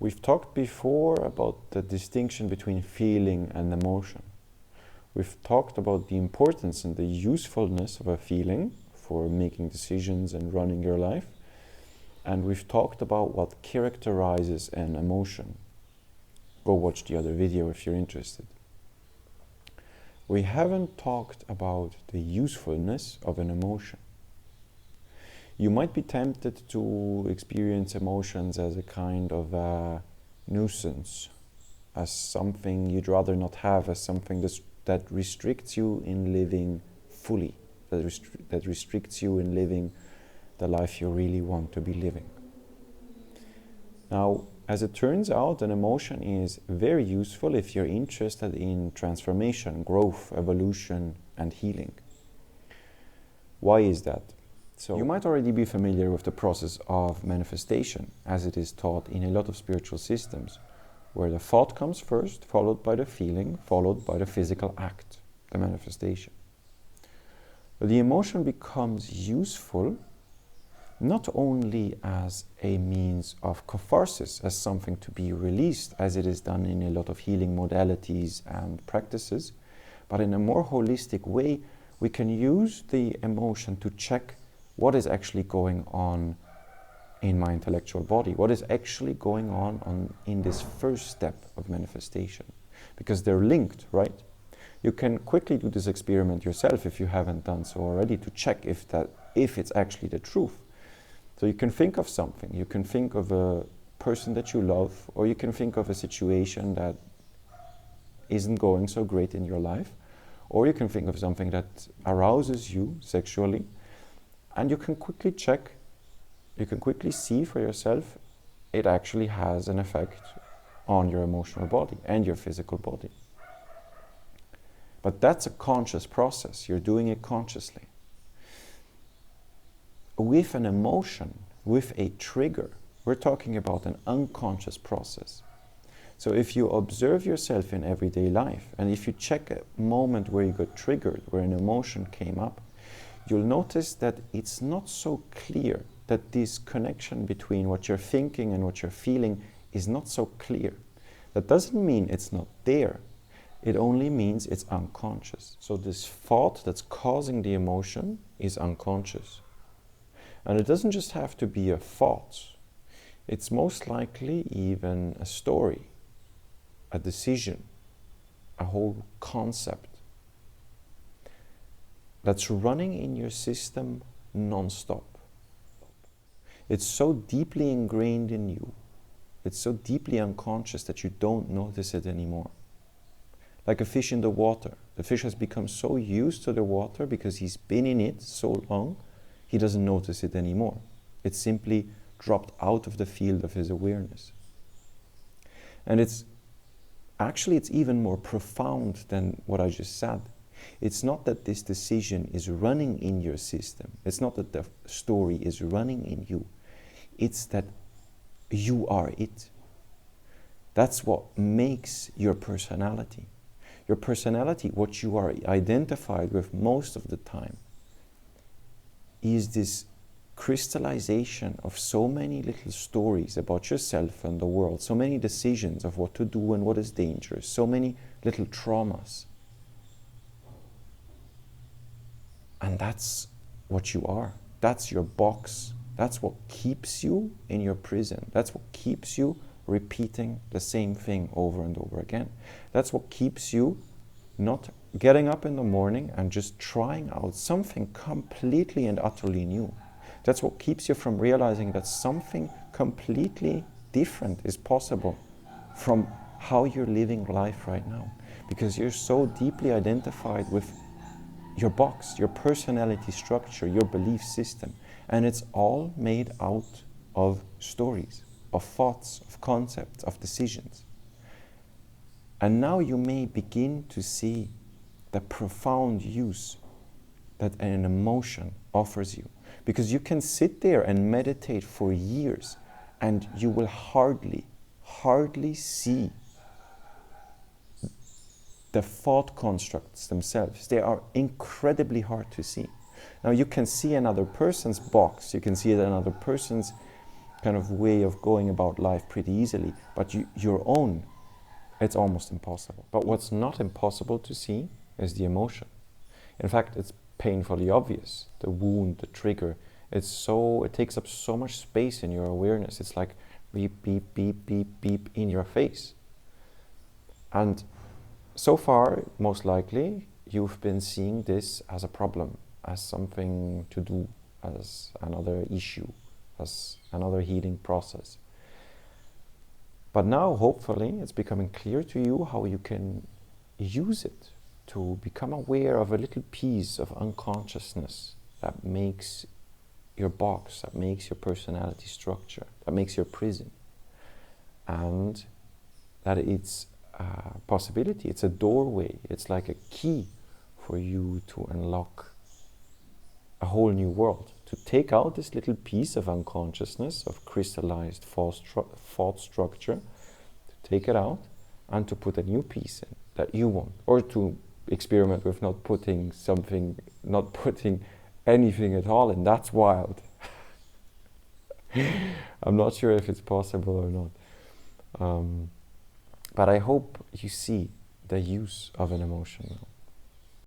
We've talked before about the distinction between feeling and emotion. We've talked about the importance and the usefulness of a feeling for making decisions and running your life. And we've talked about what characterizes an emotion. Go watch the other video if you're interested. We haven't talked about the usefulness of an emotion. You might be tempted to experience emotions as a kind of a nuisance, as something you'd rather not have, as something that restricts you in living fully, that restricts you in living the life you really want to be living. Now, as it turns out, an emotion is very useful if you're interested in transformation, growth, evolution, and healing. Why is that? So you might already be familiar with the process of manifestation, as it is taught in a lot of spiritual systems, where the thought comes first, followed by the feeling, followed by the physical act, the manifestation. But the emotion becomes useful not only as a means of catharsis, as something to be released, as it is done in a lot of healing modalities and practices, but in a more holistic way, we can use the emotion to check what is actually going on in my intellectual body, what is actually going on in this first step of manifestation. Because they're linked, right? You can quickly do this experiment yourself if you haven't done so already, to check if it's actually the truth. So you can think of something, you can think of a person that you love, or you can think of a situation that isn't going so great in your life, or you can think of something that arouses you sexually, and you can quickly check, you can quickly see for yourself, it actually has an effect on your emotional body and your physical body. But that's a conscious process, you're doing it consciously. With an emotion, with a trigger, we're talking about an unconscious process. So if you observe yourself in everyday life, and if you check a moment where you got triggered, where an emotion came up, you'll notice that it's not so clear, that this connection between what you're thinking and what you're feeling is not so clear. That doesn't mean it's not there. It only means it's unconscious. So this thought that's causing the emotion is unconscious. And it doesn't just have to be a thought. It's most likely even a story, a decision, a whole concept that's running in your system non-stop. It's so deeply ingrained in you, it's so deeply unconscious that you don't notice it anymore. Like a fish in the water. The fish has become so used to the water because he's been in it so long, he doesn't notice it anymore. It's simply dropped out of the field of his awareness. And it's even more profound than what I just said. It's not that this decision is running in your system. It's not that the story is running in you. It's that you are it. That's what makes your personality. Your personality, what you are identified with most of the time, is this crystallization of so many little stories about yourself and the world, so many decisions of what to do and what is dangerous, so many little traumas. And that's what you are. That's your box. That's what keeps you in your prison. That's what keeps you repeating the same thing over and over again. That's what keeps you not getting up in the morning and just trying out something completely and utterly new. That's what keeps you from realizing that something completely different is possible from how you're living life right now. Because you're so deeply identified with your box, your personality structure, your belief system. And it's all made out of stories, of thoughts, of concepts, of decisions. And now you may begin to see the profound use that an emotion offers you. Because you can sit there and meditate for years and you will hardly see the thought constructs themselves. They are incredibly hard to see. Now you can see another person's box, you can see another person's kind of way of going about life pretty easily, but your own, it's almost impossible. But what's not impossible to see is the emotion. In fact, it's painfully obvious. The wound, the trigger, it takes up so much space in your awareness. It's like beep, beep, beep, beep, beep in your face. And so far, most likely, you've been seeing this as a problem, as something to do, as another issue, as another healing process. But now, hopefully, it's becoming clear to you how you can use it to become aware of a little piece of unconsciousness that makes your box, that makes your personality structure, that makes your prison. And that it's a possibility, it's a doorway, it's like a key for you to unlock a whole new world, to take out this little piece of unconsciousness, of crystallized thought structure, to take it out and to put a new piece in that you want, or to experiment with not putting anything at all in. That's wild. I'm not sure if it's possible or not. But I hope you see the use of an emotion now.